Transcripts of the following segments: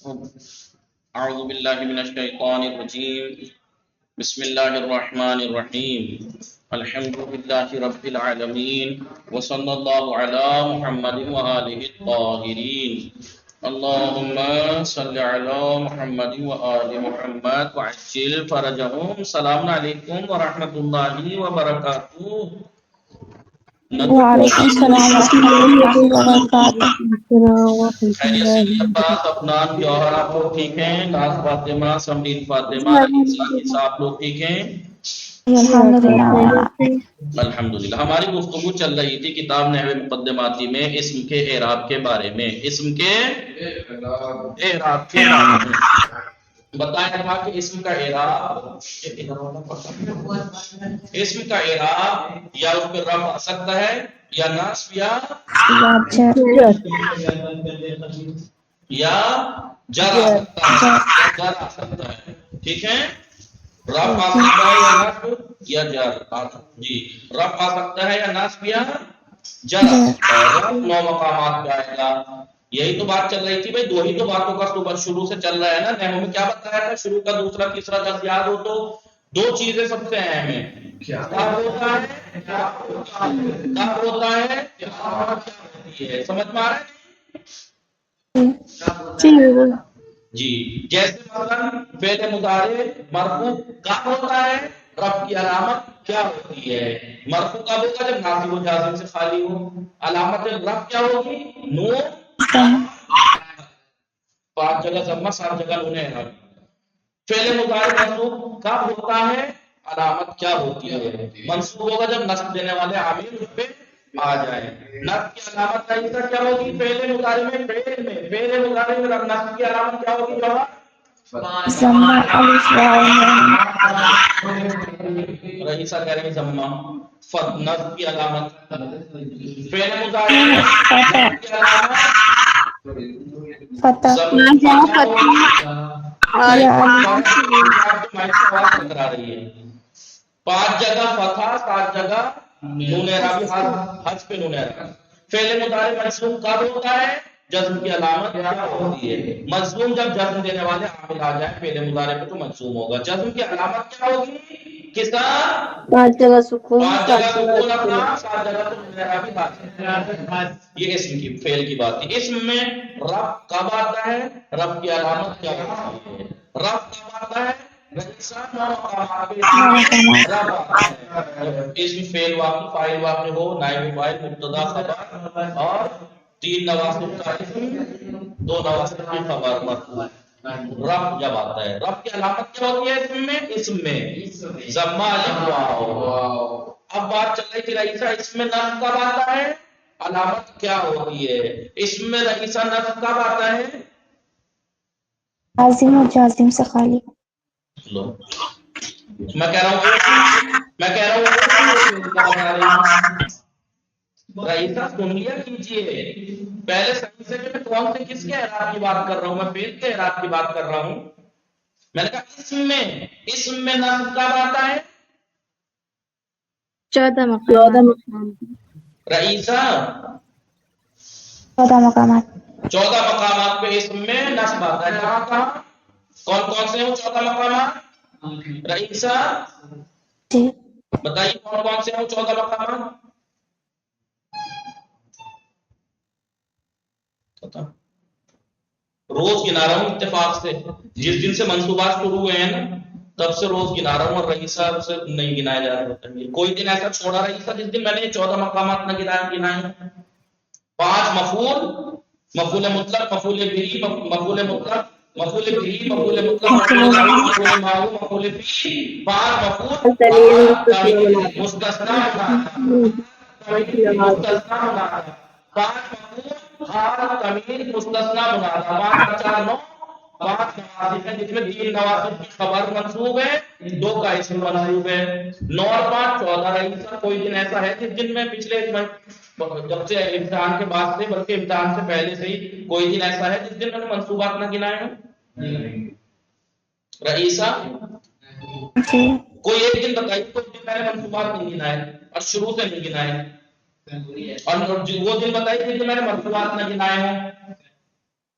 اعوذ باللہ من الشیطان الرجیم بسم اللہ الرحمن الرحیم الحمد للہ رب العالمین وصلی اللہ علی محمد وآلہ الطاہرین اللہم صلی علی محمد وآل محمد وعجل فرجہم. سلام علیکم ورحمۃ اللہ وبرکاتہ. وعلیکم السلام ورحمۃ اللہ وبرکاتہ. خیریت سے ہیں عباس، عفنان، جوہر آپ لوگ ٹھیک ہیں؟ ناز فاطمہ، سمرین فاطمہ، عیسیٰ آپ لوگ ٹھیک ہیں؟ الحمدللہ. الحمدللہ. ہماری گفتگو چل رہی تھی کتاب نحو مقدماتی میں اسم کے اعراب کے بارے میں. اسم کے اعراب کے بارے میں بتایا تھا کہ اسم کا اعراب یا اس پہ رفع آ سکتا ہے یا نصب یا جر آ سکتا ہے. ٹھیک ہے، رفع آ سکتا ہے یا نصب یا جر. جی، رفع آ سکتا ہے یا نصب یا جر آ سکتا ہے. رفع 9 مقامات پہ آئے گا. یہی تو بات چل رہی تھی بھائی، دو ہی تو باتوں کا شروع سے چل رہا ہے نا. نحو میں کیا بتایا تھا؟ شروع کا دوسرا تیسرا درس یاد ہو تو دو چیزیں سب سے اہم ہیں. کیا ہوتا ہے، کب ہوتا ہے، کیا ہوتی ہے. سمجھ میں آ رہا ہے؟ جی، جیسے مثلا فعل مضارع مرفوع کب ہوتا ہے، رفع کی علامت کیا ہوتی ہے. مرفوع کب ہوگا؟ جب ناصب و جازم سے خالی ہو. علامت رفع کیا ہوگی؟ نون. 5 جگہ ضمہ، 7 جگہ نون اعراب. فعل مضارع منصوب کب ہوتا ہے، علامت کیا ہوتی ہے. منصوب ہوگا جب نصب دینے والے عامل اس پہ آ جائے. نصب کی علامت کا حصہ کیا ہوگی؟ فعل مضارع میں فعل مضارع میں نصب کی علامت کیا ہوگی؟ جواب رئیسہ کہہ رہے ہیں ضمہ. نصب کی علامت فعل مضارع میں نصب کی علامت پانچ جگہ فتح، 7 جگہ نون اعرابی حذف پہ نون اعرابی. فعل مضارع منصوب کب ہوتا ہے، جزم کی علامت کیا ہوتی ہے. مجزوم جب جزم دینے والے عامل آ جائیں فعل مضارع پہ تو مجزوم ہوگا. جزم کی علامت کیا ہوگی؟ کس طرح؟ 5 جگہ سکون، 7 جگہ تو نون اعرابی حذف. یہ اسم کی فعل کی بات ہے. اسم میں رفع کب آتا ہے، رفع کی علامت کیا ہوتی ہے. رفع کب آتا ہے، اسم فعل واقع فاعل واقع ہو، نائب فاعل مبتدا خبر اور 3 نواصب کا اسم، 2 نواصب کی خبر مرفوع. رفع جب آتا ہے، رفع کی علامت کیا ہوتی ہے اسم میں ضمہ الف واو. اب بات چل رہی تھی رئیسہ اسم میں نصب کب آتا ہے، علامت کیا ہوتی ہے. اسم میں رئیسہ نصب کب آتا ہے، عظیم اور جازم سے خالی. میں کہہ رہا ہوں رئیسہ سن لیا کیجئے پہلے صحیح سے. میں کون سے کس کے اعراب کی بات کر رہا ہوں، میں فعل کے اعراب کی بات کر رہا ہوں. میں نے کہا اسم میں نصب کب آتا ہے، 14 مقامات. رئیسہ 14 مقامات. 14 مقامات پہ اسم میں نصب آتا ہے. کہاں کون سے ہیں وہ 14 مقامات رئیسہ؟ جی بتائیے کون سے ہیں وہ 14 مقامات. روز گنا رہا ہوں اتفاق سے، جس دن سے منصوبات شروع ہوئے ہیں نا تب سے روز گنا رہا ہوں، اور رئیسہ سے نہیں گنایا جا رہا ہے. کوئی دن ایسا چھوڑا رئیسہ جس دن میں نے 14 مقامات نہ گنائے. 5 مفعول مطلق، مفعول بہ، مفعول مطلق، مفعول بہ، مفعول مطلق، مفعول معروف، مفعول فی، 5 مفعول مستثنی مستثنی 5 مفعول حال ضمیر مستثنی منادا. 5 4 9 5 نواصب ہیں جس میں 3 نواصب کی خبر منصوب ہے، 2 کا اسم منصوب ہے. 9 اور 5 14 رئیسہ. کوئی دن ایسا ہے جس دن میں پچھلے جب سے امتحان کے بعد سے بلکہ امتحان سے پہلے سے ہی کوئی دن ایسا ہے جس دن میں نے منصوبات نہ گنائے ہیں رئیسہ؟ کوئی ایک دن بتائیے کوئی دن میں نے منصوبات نہیں گنائے اور شروع سے نہیں گنائے. اور وہ دن بتائیے جس دن میں نے مرفوعات نہ گنائے ہوں.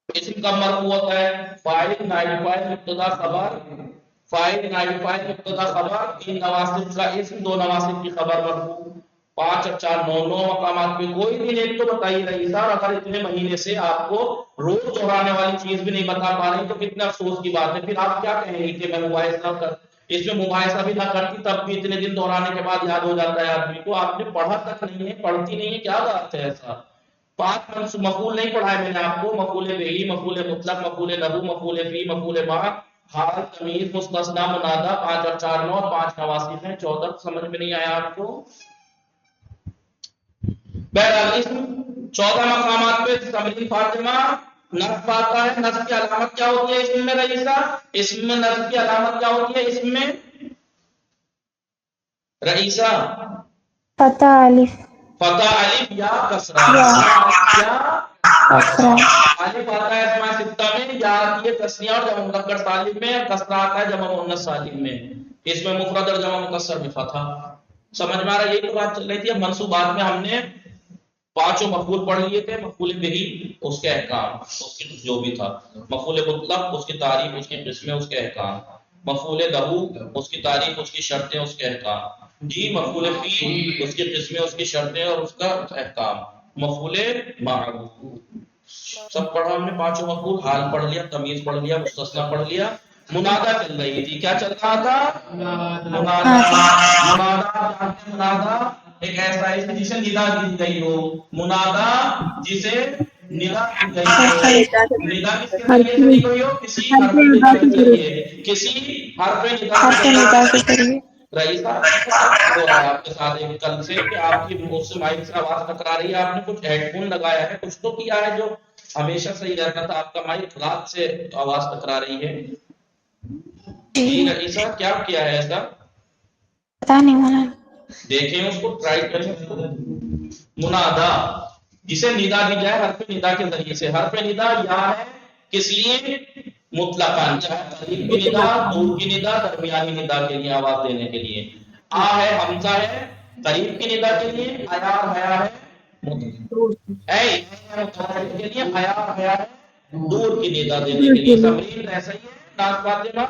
اسم کب مرفوع ہوتا ہے؟ فاعل، نائب فاعل، مبتدا خبر، فاعل نائب فاعل مبتدا خبر، تین نواسب کا اسم، دو نواسب کی خبر مرفوع۔ 5 اور 4 9 مقامات پہ کوئی بھی ایک تو بتائیے رئیسہ، اور اگر اتنے مہینے سے آپ کو روز دہرانے والی چیز بھی نہیں بتا پا رہی تو کتنے افسوس کی بات ہے، پھر آپ کیا کہیں گے کہ میں مباحثہ کر، اس میں مباحثہ بھی نہ کرتی تب بھی اتنے دن دہرانے کے بعد یاد ہو جاتا ہے آدمی کو، آپ نے پڑھا تک نہیں ہے، پڑھتی نہیں ہے، کیا بات ہے ایسا؟ 5 مفعول نہیں پڑھائے میں نے آپ کو، مفعول بہی، مفعول مطلق، مفعول لہو، مفعول فی، مفعول ما، حال، تمیز، مستثنی، منادہ، 5 اور 4 9، 5 نواصب ہیں، 14 سمجھ میں نہیں آیا آپ کو؟ بہرحال اسم 14 مقامات پہ تمرین فاطمہ نصب آتا ہے، نصب کی علامت کیا ہوتی ہے اسم میں رئیسہ؟ اسم میں نصب کی علامت کیا ہوتی ہے اسم میں رئیسہ؟ فتح الف فتح الف یا کسرہ، یا یا کسرہ، الف آتا ہے اسماء ستہ میں، یا آتی ہے تثنیہ اور جمع مذکر سالم میں، کسرہ آتا ہے جمع مؤنث سالم میں، اس میں مفرد اور جمع مکسر میں فتح۔ سمجھ میں آ رہا ہے؟ یہی تو بات چل رہی تھی۔ اب منصوبات میں ہم نے 5 مفعول پڑھ لیے تھے، مفعول بہی اس کے احکام، اس کی جو بھی تھا، مفعول مطلق اس کی تعریف، اس کی قسمیں، اس کے احکام، مفعول لہو اس کی تعریف، اس کی شرطیں، اس کے احکام، جی مفعول فی اس کی قسمیں، اس کی شرطیں اور اس کا احکام، مفعول معروف سب پڑھا ہم نے، 5 مفعول، حال پڑھ لیا، تمیز پڑھ لیا، مستثنی پڑھ لیا، منادہ چل رہی تھی، کیا چل رہا تھا؟ منادہ۔ منادہ جانتے ہیں؟ منادہ ایک ایسا ہے جسے ندا دی گئی ہو، منادہ جسے ندا دی گئی ہو، ندا کس کے ذریعے سے دی گئی ہو؟ کسی حرف ندا کے ذریعے، کسی حرف ندا کے حرف ندا کے ذریعے۔ ذریعے۔ رئیسہ ہو رہا ہے آپ کے ساتھ ایک کل سے کہ آپ کی اس سے مائک سے آواز ٹکرا رہی ہے، آپ نے کچھ ہیڈ فون لگایا ہے، کچھ تو کیا ہے جو ہمیشہ صحیح رہتا تھا، آپ کا مائک رات سے آواز ٹکرا رہی ہے۔ جی رئیسہ کیا کیا ہے ایسا؟ پتا نہیں مولانا۔ دیکھیں اس کو، ٹرائی کریں۔ منادہ جسے ندا دی جائے حرف ندا کے ذریعے سے، حرف ندا یا ہے کس لیے؟ مطلقاً، چاہے قریب کی ندا، دور کی ندا، درمیانی ندا کے لیے آواز دینے کے لیے، آ ہے حمزہ ہے قریب کی ندا کے لیے، عیار حیا ہے اے متحرک کے لیے، حیا حیا ہے دور کی ندا دینے کے لیے۔ تمرین ایسا ہی ہے ناز فاطمہ؟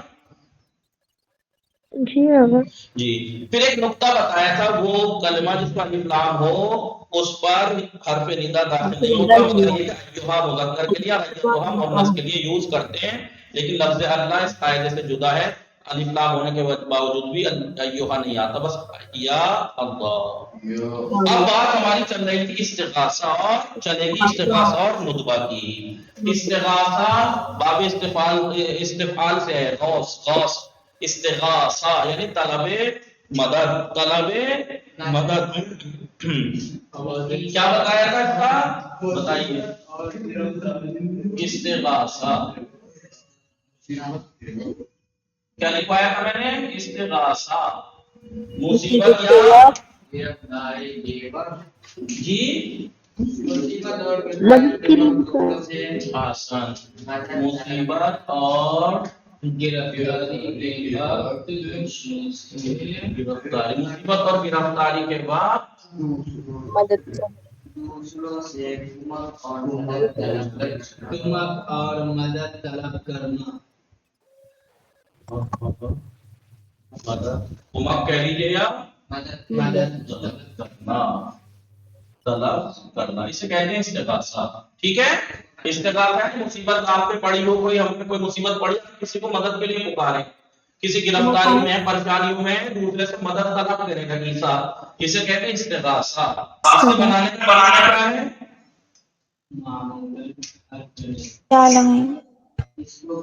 جی بابا۔ جی پھر ایک نقطہ بتایا تھا، وہ کلمہ جس پر الف لام ہو اس پر حرف ندا داخل نہیں ہوتا، مگر یہ کہ ایھا مذکر کے لیے اور ایھا مؤنث کے لیے یوز کرتے ہیں، لیکن لفظ اللہ اس قاعدے سے جدا ہے، الف لام ہونے کے باوجود بھی ایھا نہیں آتا، بس یا اللہ۔ اب بات ہماری چل رہی تھی استغاثہ، اور چلے گی استغاثہ اور ندبہ کی۔ استغاثہ باب استفعال سے ہے، غوث، غوث، استغاثہ یعنی طلب مدد، طلب مدد۔ کیا بتایا تھا اس کا؟ بتائیے۔ استغاثہ کیا لکھوایا تھا میں نے؟ استغاثہ مصیبت یا جی آسان، مصیبت اور گرفتاری، مصیبت اور گرفتاری کے بعد حکومت اور مدد طلب کرنا، حکومت کہہ لیجیے یا مدد کرنا، طلب کرنا، اسے کہتے ہیں استغاثہ۔ ٹھیک ہے، استغاثہ ہے مصیبت آپ پہ پڑی ہو، کوئی ہم پہ کوئی مصیبت پڑی، کسی کو مدد کے لیے پکارے، کسی گرفتاری میں، پریشانیوں میں دوسرے سے مدد طلب کرے گا عیسیٰ، اسے کہتے ہیں استغاثہ۔ اس کے بنانے کا معنی کیا ہے؟ کیا لگائیں؟ اس کو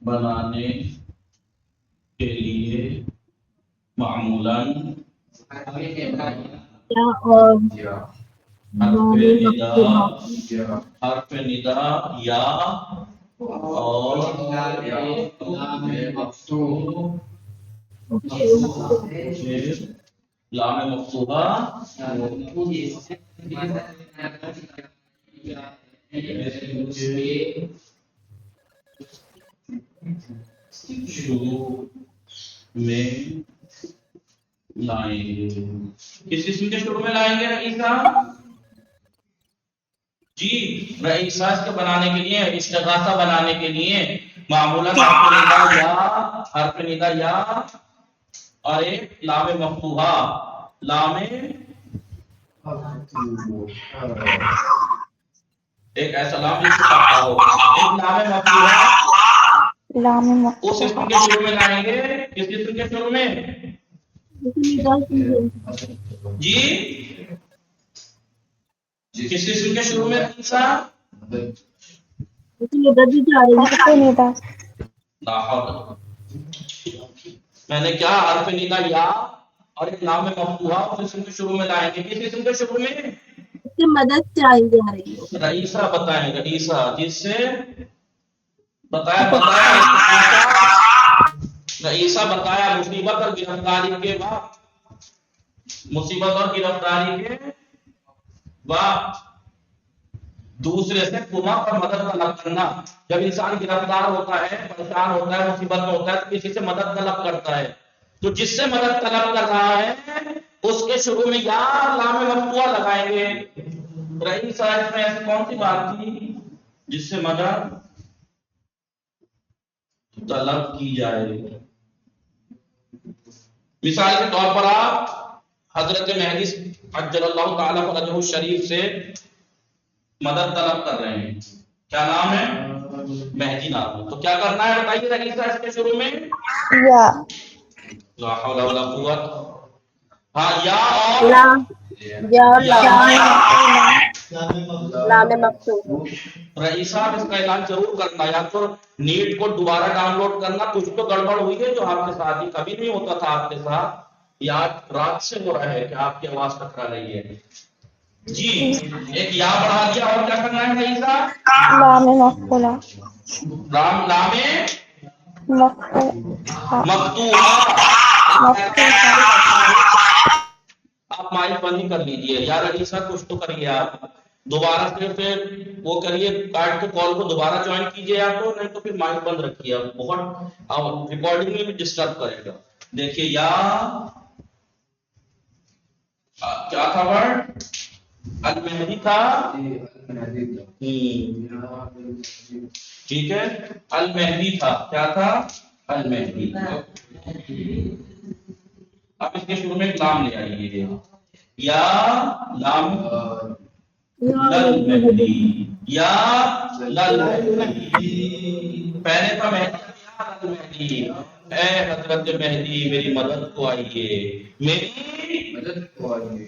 بنانے کے لیے معمولاً حرف ندا یا اور لام مفتوحہ شروع میں لائیں گے۔ کس قسم کے شروع میں لائیں گے رئیس صاحب؟ جی رئیسہ کے بنانے کے لیے، استغاثہ بنانے کے لیے معمولاً حرف ندا یا اور ایک لام مفتوحہ، لام ایک ایسا لام جس سے پڑھتا ہو، ایک لام مفتوحہ لام اس اسم کے شروع میں لائیں گے. کس اسم کے شروع میں؟ جی کس اسم کے شروع میں رئیسہ؟ حرف ندا میں نے کیا حرف ندا یا اور ایک لام مفتوحہ اس اسم کے شروع میں لائیں گے. کس اسم کے شروع میں؟ مدد چاہیے جا رہی ہے. رئیسہ بتائیں، رئیسہ جس سے بتایا رئیسہ بتایا مصیبت اور گرفتاری کے بعد، مصیبت اور گرفتاری کے بعد دوسرے سے کمک اور مدد طلب کرنا. جب انسان گرفتار ہوتا ہے، پریشان ہوتا ہے، مصیبت میں ہوتا ہے تو کسی سے مدد طلب کرتا ہے. تو جس سے مدد طلب کر رہا ہے اس کے شروع میں یا لام مفتوحہ لگائیں گے. رئیسہ میں ایسی کون سی بات تھی جس سے مدد طلب کی جائے؟ مثال کے طور پر آپ حضرت مہدی عجل اللہ تعالی فرجہ الشریف سے مدد طلب کر رہے ہیں. کیا نام ہے؟ مہدی نام ہے. تو کیا کرنا ہے بتائیے رئیسہ اس کے شروع میں؟ یا لا حول ولا قوت. ہاں یا اور لام مفتوح. رئیسہ اس کا اعلان ضرور کرنا، یا تو نیٹ کو دوبارہ ڈاؤن لوڈ کرنا. کچھ تو گڑبڑ ہوئی ہے جو آپ کے ساتھ ہی کبھی نہیں ہوتا تھا آپ کے ساتھ، یا رات سے ہو رہا ہے کہ آپ کی آواز ٹکرا رہی ہے. جی ایک یا بڑھا دیا اور کیا کرنا ہے رئیسہ؟ لام مفتوحہ لام مفتوحہ. آپ مائک بند ہی کر لیجئے یا رئیسہ کچھ تو کریے. آپ دوبارہ پھر وہ کریے، کاٹ کے کال کو دوبارہ جوائن کیجئے یا تو، نہیں تو پھر مائک بند رکھیے. بہت ریکارڈنگ میں بھی ڈسٹرب کرے گا. دیکھیے یا کیا تھا ورڈ؟ المہدی تھا. ٹھیک ہے المہدی تھا. کیا تھا؟ المہدی. اب اس کے شروع میں ایک لام لے آئیے، یا لام للمہدی، یا للمہدی. پہلے تھا مہدی، یا للمہدی. اے حضرت مہدی میری مدد کو آئیے، میری مدد کو آئیے.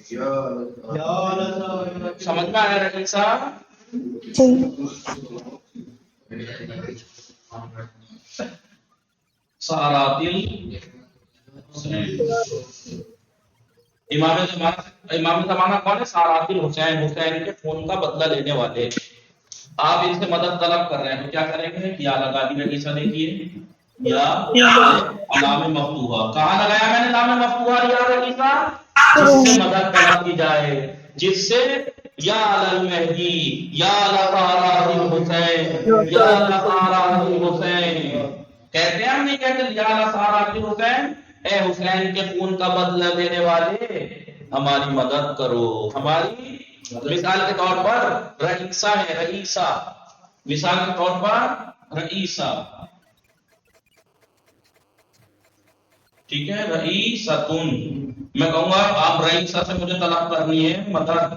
سمجھ میں آیا رئیسہ؟ جی سارات امام زمانہ کون ہے؟ سارات الحسین، حسین کے خون کا بدلہ لینے والے. آپ ان سے مدد طلب کر رہے ہیں تو کیا کریں گے؟ یا لگا دی رئیسہ. دیکھیے یا لام مفتوحہ. کہاں لگایا میں نے لام مفتوحہ؟ یا رئیسہ جس سے مدد طلب کی جائے، جس سے یا المہدی، یا لسارات الحسین، یا لسارات الحسین. کہتے ہیں ہم نہیں کہتے یا لسارات الحسین، اے حسین کے خون کا بدلہ لینے والے ہماری مدد کرو. ہماری مثال کے طور پر رئیسہ ہے، رئیسہ. مثال کے طور پر رئیسہ، ٹھیک ہے رئیسۃن. میں کہوں گا آپ رئیسہ سے مجھے طلب کرنی ہے مدد،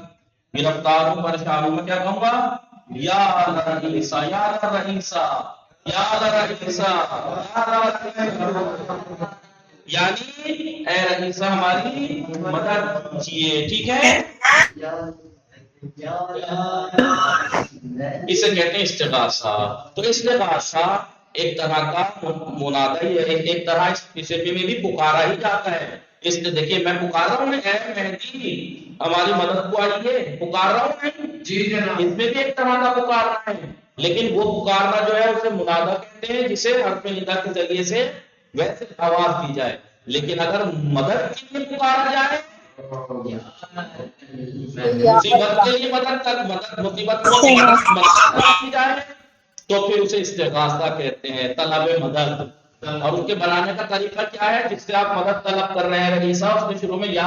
گرفتار ہوں، پریشان ہوں. میں کیا کہوں گا؟ یا رئیسہ، یا رئیسہ، یا رئیسہ، یا رئیسہ. یعنی اے رئیسہ ہماری مدد کیجیے. ٹھیک ہے، اسے کہتے ہیں استغاثہ. تو استغاثہ ایک طرح کا منادہ ہی ہے، ایک طرح اسے میں بھی پکارا ہی جاتا ہے. اس نے دیکھیے میں پکار رہا ہوں، اے مہدی ہماری مدد کو آئیے، پکار رہا ہوں میں. جی جناب. اس میں بھی ایک طرح کا پکارنا ہے، لیکن وہ پکارنا جو ہے اسے منادہ کہتے ہیں، جسے حرف ندا کے ذریعے سے ویسے آواز دی جائے. لیکن اگر مدد کے لیے پکارا جائے، مصیبت کے لیے مدد مصیبت کو مدد کی جائے تو پھر اسے استغاثہ کہتے ہیں، طلب مدد. اور اس کے بنانے کا طریقہ کیا ہے؟ جس سے آپ مدد طلب کر رہے ہیں رئیسہ، اس کے شروع میں یا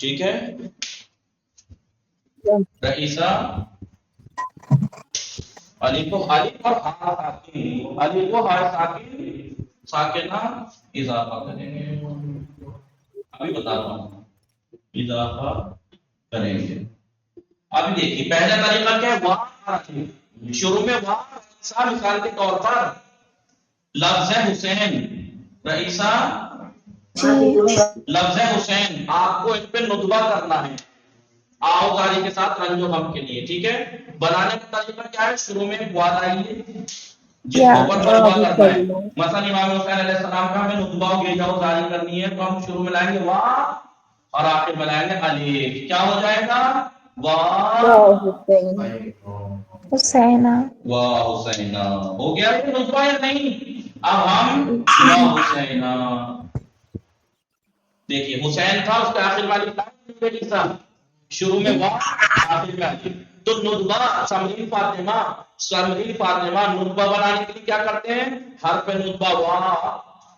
ٹھیک ہے. رئیسہ الف اور ہا ساکن، الف و ہا ساکن ساکنہ اضافہ کریں گے. ابھی بتاتا ہوں اضافہ کریں گے. ابھی دیکھیے پہلا طریقہ کیا ہے، واو شروع میں واو، مثال کے طور پر لفظ حسین، رئیسہ جی لفظ حسین، آپ کو اس پہ ندبہ کرنا ہے آؤ گاری کے ساتھ رنج و غم کے لیے. ٹھیک ہے، بنانے کا طریقہ کیا ہے، شروع میں واو لائیے جس یا کو پر ندبہ کرنا ہے. مثلا امام حسین علیہ السلام کا ہمیں ندبہ و گیجا جاری کرنی ہے تو ہم شروع میں لائیں گے واو اور آخر میں لائیں گے الف. کیا ہو جائے گا، واو حسینہ. واہ حسینہ. ہو گیا یہ ندبہ یا نہیں؟ اب ہم واہ حسینہ. دیکھیے حسین تھا، اس کے آخر والی لائن شروع میں واہ آخر میں الف. تو ندبہ سمری فاطمہ ندبہ بنانے کے لیے کیا کرتے ہیں، حرف ندبہ واہ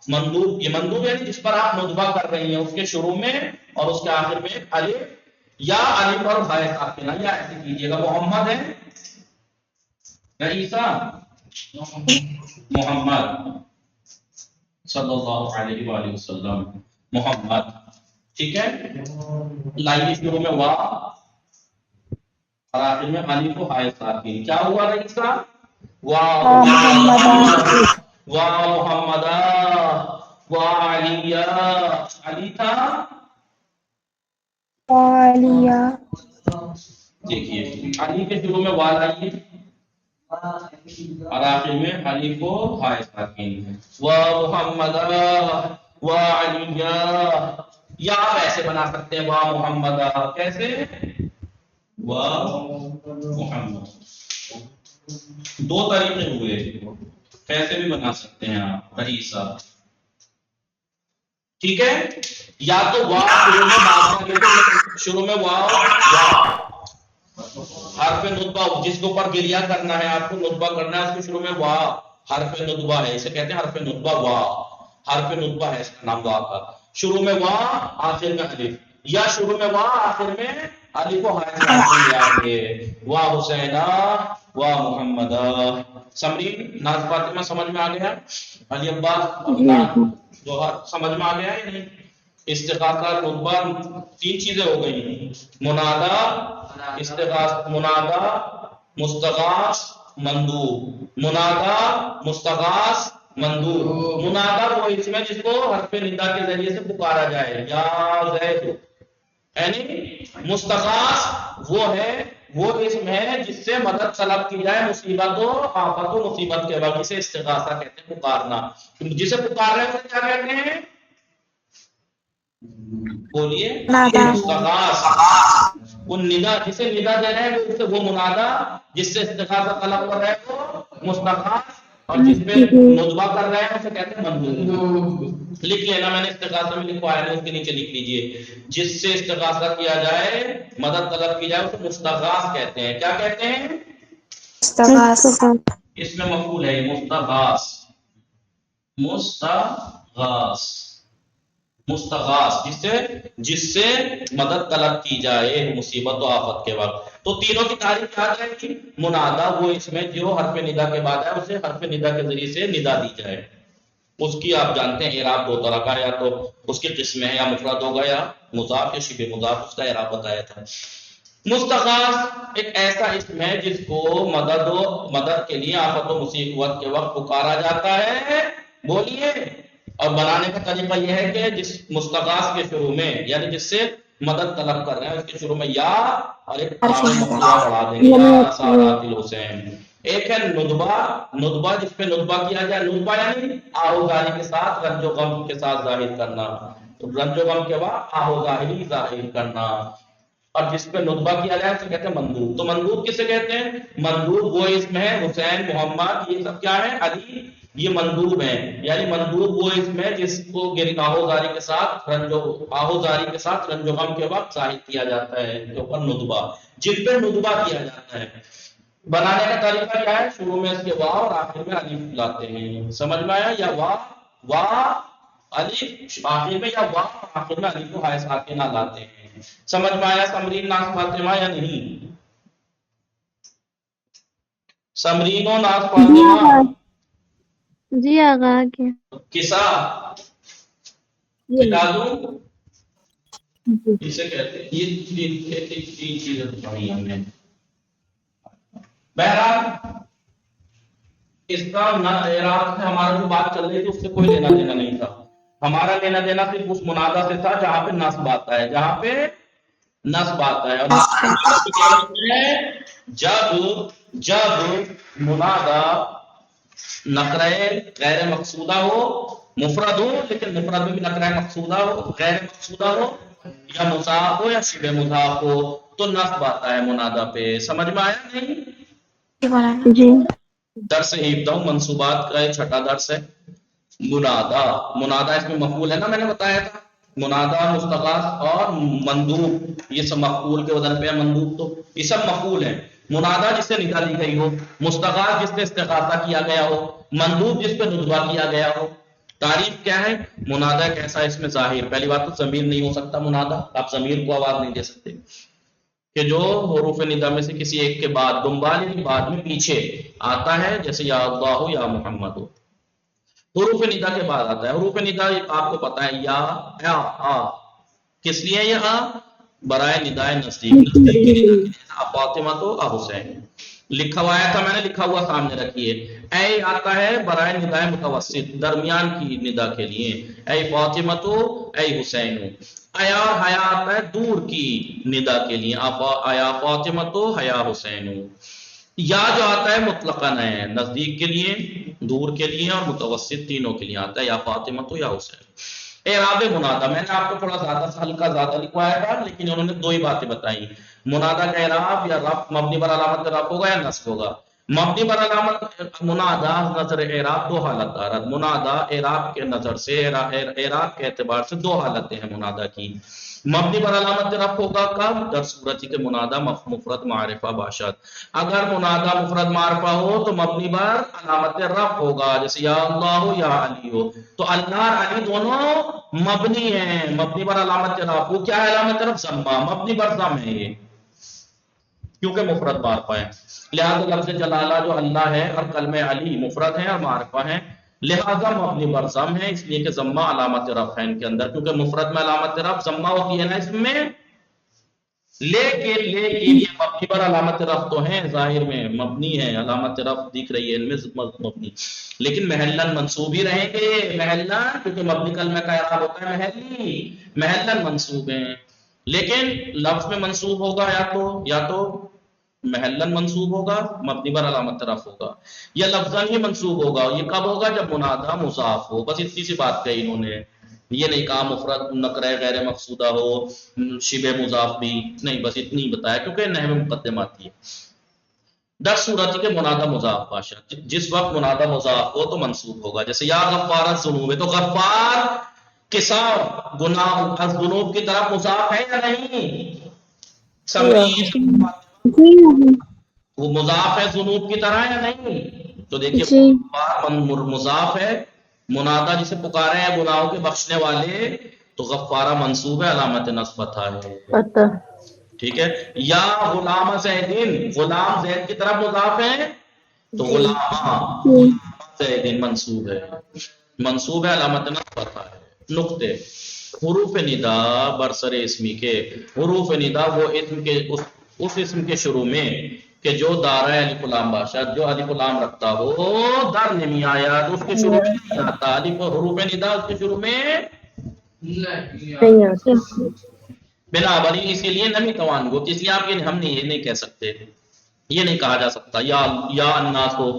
مندوب، یہ مندوب یعنی جس پر آپ ندبہ کر رہی ہیں اس کے شروع میں اور اس کے آخر میں الف یا الف اور ہا ساکنہ، یا ایسے کیجیے گا. محمد ہے، رئیسہ محمد صلی اللہ علیہ وآلہ وسلم محمد. ٹھیک ہے، لائیے شروع میں واہ اور آخر میں الف و ہا ساکن. کیا ہوا رئیسہ، واہ واہ محمد واہ علی. علی تھا، عالیہ. دیکھیے علی کے شروع میں واہ لائیے اور آخر میں الف و ہا ساکن. واہ محمد واہ علی. یا آپ ایسے بنا سکتے ہیں واہ محمد. کیسے، واہ محمد. دو طریقے ہوئے، کیسے بھی بنا سکتے ہیں آپ رئیسہ. ٹھیک ہے، یا تو واہ شروع میں واہ حرف ندبہ جس کے اوپر گریہ کرنا ہے، آپ کو ندبہ کرنا ہے، اس کے شروع میں واہ حرف ندبہ ہے، اسے کہتے ہیں حرف ندبہ. واہ حرف ندبہ ہے، اس کا نام واہ کا. شروع میں واہ آخر میں الف، یا شروع میں واہ آخر میں الف و ہا ساکن لے آئیں گے. واہ حسینہ واہ محمد. سمرین ناز فاطمہ سمجھ میں آ گیا، علی عباس جوہر سمجھ میں آ گیا یا نہیں؟ استغاثہ ندبہ تین چیزیں ہو گئی، منادا استغاثہ، منادا مستغاث مندوب. منادا مستغاث مندوب. منادا وہ اسم ہے جس کو حرف ندا کے ذریعے سے پکارا جائے، یا زید. یعنی مستغاث وہ اسم ہے جس سے مدد طلب کی جائے مصیبت و آفت و مصیبت کے وقت، جسے استغاثہ کہتے ہیں، پکارنا. جسے پکار رہے ہیں اسے کیا کہتے ہیں، بولیے مستغاث. وہ ندا جسے ندا دے رہے ہیں وہ منادا، جس سے استغاثہ طلب کر رہے ہیں وہ مستغاث، اور جس پہ ندبہ کر رہے ہیں اسے کہتے ہیں مندوب. لکھ لینا، میں نے استغاثہ میں لکھوایا ہے، اس کے نیچے لکھ لیجئے. جس سے استغاثہ کیا جائے، مدد طلب کی جائے، اسے مستغاث کہتے ہیں. کیا کہتے ہیں، استغاث. اس میں مفعول ہے مستغاث. مستغاث مستغاث جس سے مدد طلب کی جائے مصیبت و آفت کے وقت. تو تینوں کی تعریف کیا جائے گی، منادا وہ اس میں جو حرف ندا کے بعد ہے اسے حرف ندا کے ذریعے سے ندا دی جائے. اس کی آپ جانتے ہیں اعراب دو طرح کا، یا تو اس کی قسمیں ہیں، یا مفرد ہوگا یا مضاف یا شبہ مضاف، اس کا اعراب بتایا تھا. مستغاث ایک ایسا اسم ہے جس کو مدد کے لیے آفت و مصیبت کے وقت پکارا جاتا ہے. بولیے. اور بنانے کا طریقہ یہ ہے کہ جس مستغاث کے شروع میں، یعنی جس سے مدد طلب کر رہے ہیں، اس کے شروع میں یا اور ایک مقدار بڑھا دیں گے، یا سارات الحسین. ایک ہے ندبہ جس پہ ندبہ کیا جائے. ندبہ یعنی آہوزاری کے ساتھ رنج و غم کے ساتھ ظاہر کرنا، رنج و غم کے بعد آہوزاری ظاہر کرنا. اور جس پہ ندبہ کیا جائے اسے کہتے ہیں مندوب. تو مندوب کسے کہتے ہیں، مندوب وہ اسم ہے، حسین محمد یہ سب کیا ہے، علی یہ مندوب ہے. یعنی مندوب وہ اسم ہے جس کو آہوزاری کے ساتھ رنج و غم کے وقت ظاہر کیا جاتا ہے، کے اوپر ندبہ، جن پہ ندبہ کیا جاتا ہے. بنانے کا طریقہ کیا ہے، شروع میں اس کے واو اور آخر میں الف لاتے ہیں. سمجھ میں آیا، یا واو الف آخر میں، یا واو آخر میں الف و ہا ساکنہ لاتے ہیں. سمجھ میں آیا سمرین ناس فاطمہ یا نہیں؟ سمرین و ناس فاطمہ جی آقا آگے کسا مٹا دوں اسے کہتے ہیں یہ تین چیزیں بتائی ہم نے. بہرحال اس کا نہ اعراب سے ہمارا جو بات چل رہی تھی اس سے کوئی لینا دینا نہیں تھا. ہمارا لینا دینا صرف اس منادہ سے تھا جہاں پہ نصب آتا ہے، جہاں پہ نصب آتا ہے. جب منادہ نکرہ غیر مقصودہ ہو، مفرد ہو لیکن مفرد میں بھی نکرہ مقصودہ ہو، غیر مقصودہ ہو یا مضاف ہو یا شبہ مضاف ہو تو نصب آتا ہے منادہ پہ. سمجھ میں آیا نہیں؟ جی درس 17 منصوبات کا ایک چھٹا درس ہے. منادہ، منادہ اس میں مفعول ہے نا، میں نے بتایا تھا منادہ مستغاث اور مندوب یہ سب مفعول کے وزن پہ ہے. مندوب تو یہ سب مفعول ہیں. منادہ جس سے ندا دی گئی ہو، مستغاث جس پہ استغاثہ کیا گیا ہو، مندوب جس پہ ندوہ کیا گیا ہو. تعریف کیا ہے؟ منادہ کیسا ہے؟ اس میں ظاہر، پہلی بات تو ضمیر نہیں ہو سکتا منادہ، آپ ضمیر کو آواز نہیں دے سکتے کہ جو حروف ندا میں سے کسی ایک کے بعد دنبال یعنی بعد میں پیچھے آتا ہے، جیسے یا اللہ ہو یا محمد ہو، حروف ندا کے بعد آتا ہے. حروف ندا آپ کو پتا ہے یا آ، کس لیے یہ آ؟ برائے ندائے نزدیک، نزدیک کی ندا فاطمہ تو حسین لکھا ہوا تھا، میں نے لکھا ہوا سامنے رکھیے. اے آتا ہے برائے ندائے متوسط درمیان کی ندا کے لیے، اے فاطمہ تو اے حسین. ایا اور حیا آتا ہے دور کی ندا کے لیے، ایا فاطمہ تو حیا حسین. یا جو آتا ہے مطلقاً ہے، نزدیک کے لیے، دور کے لیے اور متوسط تینوں کے لیے آتا ہے، یا فاطمہ تو یا حسین. اعراب منادہ میں نے آپ کو تھوڑا زیادہ ہلکا زیادہ لکھوایا تھا لیکن انہوں نے دو ہی باتیں بتائی. منادہ کا اعراب یا رفع مبنی بر علامت رفع ہوگا یا نصب ہوگا. مبنی بر علامت منادہ نظر اعراب دو حالت دارد. منادہ اعراب کے نظر سے اعراب کے اعتبار سے دو حالتیں ہیں منادہ کی. مبنی بر علامت رفع ہوگا کب؟ در صورتی کے منادہ مفرد معرفہ باشد. اگر منادہ مفرد معرفہ ہو تو مبنی بر علامت رفع ہوگا، جیسے یا اللہ ہو یا علی ہو تو اللہ اور علی دونوں مبنی ہیں. مبنی بر علامت رفع، وہ کیا ہے علامت رفع؟ ضمہ، مبنی بر ضم ہے یہ کیونکہ مفرد معرفہ ہے. لہذا لفظ جلالہ جو اللہ ہے اور کلمہ علی مفرد ہیں اور معرفہ ہیں، لہذا مبنی بر ضم ہے، اس لیے کہ ضمہ علامت رفع ہے ان کے اندر، کیونکہ مفرد میں علامت رفع ضمہ ہوتی ہے نا اس میں. لیکن یہ مبنی پر علامت رفع تو ہیں، ظاہر میں مبنی ہے، علامت رفع دکھ رہی ہے ان میں مبنی، لیکن محلن منصوب ہی رہیں گے. محلن کیونکہ مبنی کلمہ کا اعراب ہوتا ہے محلی، محلن منصوب ہیں. لیکن لفظ میں منصوب ہوگا یا تو محلن منصوب ہوگا مبنی بر علامت رفع ہوگا، یا لفظاً ہی منصوب ہوگا. یہ کب ہوگا؟ جب منادہ مضاف ہو. بس اتنی سی بات کہی انہوں نے، یہ نہیں کہا مفرد نکرہ غیر مقصودہ ہو، شبہ مضاف بھی نہیں، بس اتنی بتایا کیونکہ نحو مقدمات کی ہے. در صورتی کے منادہ مضاف باشد، جس وقت منادہ مضاف ہو تو منصوب ہوگا. جیسے یا غفار الذنوب ہے تو غفار کسا گناہ الذنوب کی طرف مضاف ہے یا نہیں؟ سمعین وہ مضاف ہے ذنوب کی طرح یا نہیں؟ تو دیکھیے مضاف ہے، منادہ جسے پکارے ہیں گناہوں کے بخشنے والے تو غفارہ منصوب ہے، علامت نصب فتحہ ہے. ٹھیک ہے. یا غلام زیدین، غلام زید کی طرف مضاف ہے تو غلام زیدین منصوب ہے، منصوب ہے، علامت نصب فتحہ ہے. نقطے حروف ندا برسر اسمی کے، حروف ندا وہ اسم کے اس اسم کے شروع میں کہ جو دارہ الف لام باشد، جو الف لام رکھتا ہو، در نمی آیا تو اس کے شروع میں نہیں آتا. الف حروف ندا اس کے شروع میں نہیں آتا. بنابراً اسی لیے نمی توان گو، اس لیے آپ ہم یہ نہیں کہہ سکتے، یہ نہیں کہا جا سکتا یا الناس ہو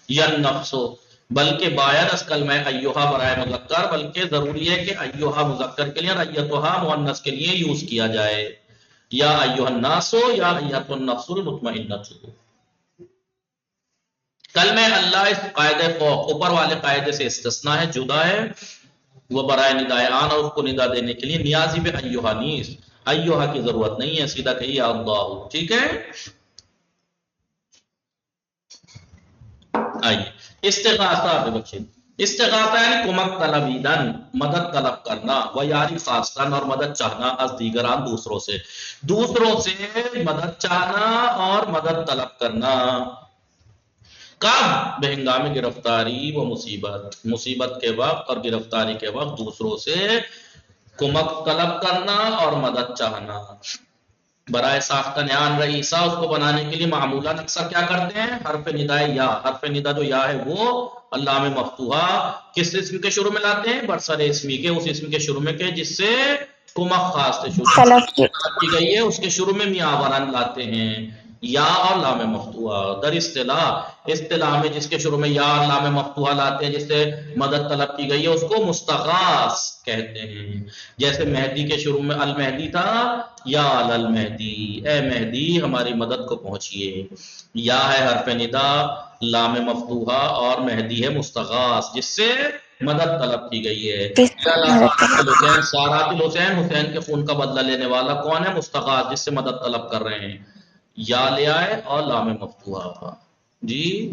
یا النفس ہو، بلکہ باید از کلمہ ایوہا برائے مذکر، بلکہ ضروری ہے کہ ایوہا مذکر کے لیے اور ایتوہا مؤنث کے لیے یوز کیا جائے. یا ایوہ الناس ہو یا ایت النفس المطمئنۃ ہو. کلمہ اللہ اس قاعدے فوق اوپر والے قاعدے سے استثناء ہے، جدا ہے. وہ برائے ندائے آن اور اس کو ندا دینے کے لیے نیازی پہ ایوہا نیز، ایوہا کی ضرورت نہیں ہے، سیدھا کہیے یا اللہ. ٹھیک ہے. آئیے استغاثہ پہ بچے، استغاثہ یعنی کمک طلبیدن، مدد طلب کرنا، و یاری خواستن اور مدد چاہنا، از دیگران دوسروں سے مدد چاہنا اور مدد طلب کرنا، کب؟ بہنگام گرفتاری و مصیبت کے وقت اور گرفتاری کے وقت دوسروں سے کمک طلب کرنا اور مدد چاہنا۔ برائے ساختہ نیان رئیسہ، اس کو بنانے کے لیے معمولاً اکثر کیا کرتے ہیں؟ حرف ندائے یا، حرف ندا جو یا ہے وہ علامہ مفتوحہ کس اسم کے شروع میں لاتے ہیں؟ برسر اسمی کے، اس اسم کے شروع میں کے جس سے کمک خاص سے شروع طلب کی گئی ہے، اس کے شروع میں میاں ورن لاتے ہیں، یا اور لام مفتوحہ۔ در اصطلاح میں جس کے شروع میں یا اور لام مفتوحہ لاتے ہیں جس سے مدد طلب کی گئی ہے اس کو مستغاث کہتے ہیں۔ جیسے مہدی کے شروع میں المہدی تھا، یا المہدی، اے مہدی ہماری مدد کو پہنچیے۔ یا ہے حرف ندا، لام مفتوحہ اور مہدی ہے مستغاث جس سے مدد طلب کی گئی ہے۔ سارات الحسین، حسین کے خون کا بدلہ لینے والا کون ہے؟ مستغاث جس سے مدد طلب کر رہے ہیں، یا لے آئے اور لام مفتوحہ۔ جی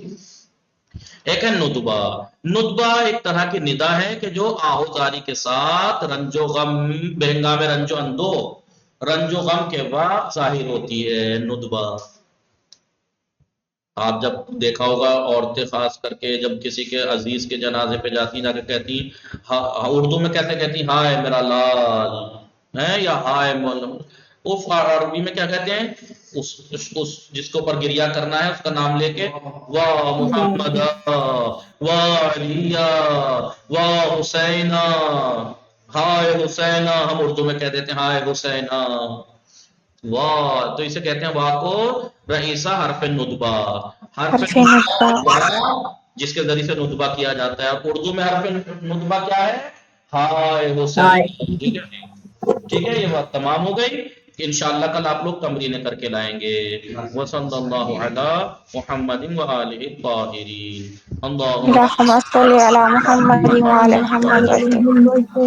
ایک ہے ندبہ۔ ندبہ ایک طرح کی ندا ہے کہ جو آہوزاری کے ساتھ رنج و غم، بہنگام رنج و اندو، رنج و غم کے وقت ظاہر ہوتی ہے ندبہ۔ آپ جب دیکھا ہوگا عورتیں خاص کر کے جب کسی کے عزیز کے جنازے پہ جاتی جا کے کہتی، اردو میں کیسے کہتی؟ ہائے میرا لال ہے، یا ہائے عربی میں کیا کہتے ہیں؟ اس جس کے اوپر گریا کرنا ہے اس کا نام لے کے، واہ محمد واہ علی واہ حسینہ، ہائے حسینہ، ہم اردو میں کہہ دیتے ہیں ہائے حسینہ۔ واہ، تو اسے کہتے ہیں واہ کو رئیسہ حرف ندبہ، حرف ندبہ جس کے ذریعے سے ندبہ کیا جاتا ہے۔ اور اردو میں حرف ندبہ کیا ہے؟ ہائے حسین۔ ٹھیک ہے، یہ بات تمام ہو گئی۔ انشاءاللہ کل آپ لوگ تمرینیں کر کے لائیں گے۔ وصلی اللہ علی محمد وآلہ الطاہرین۔ اللهم صل على محمد وعلى محمد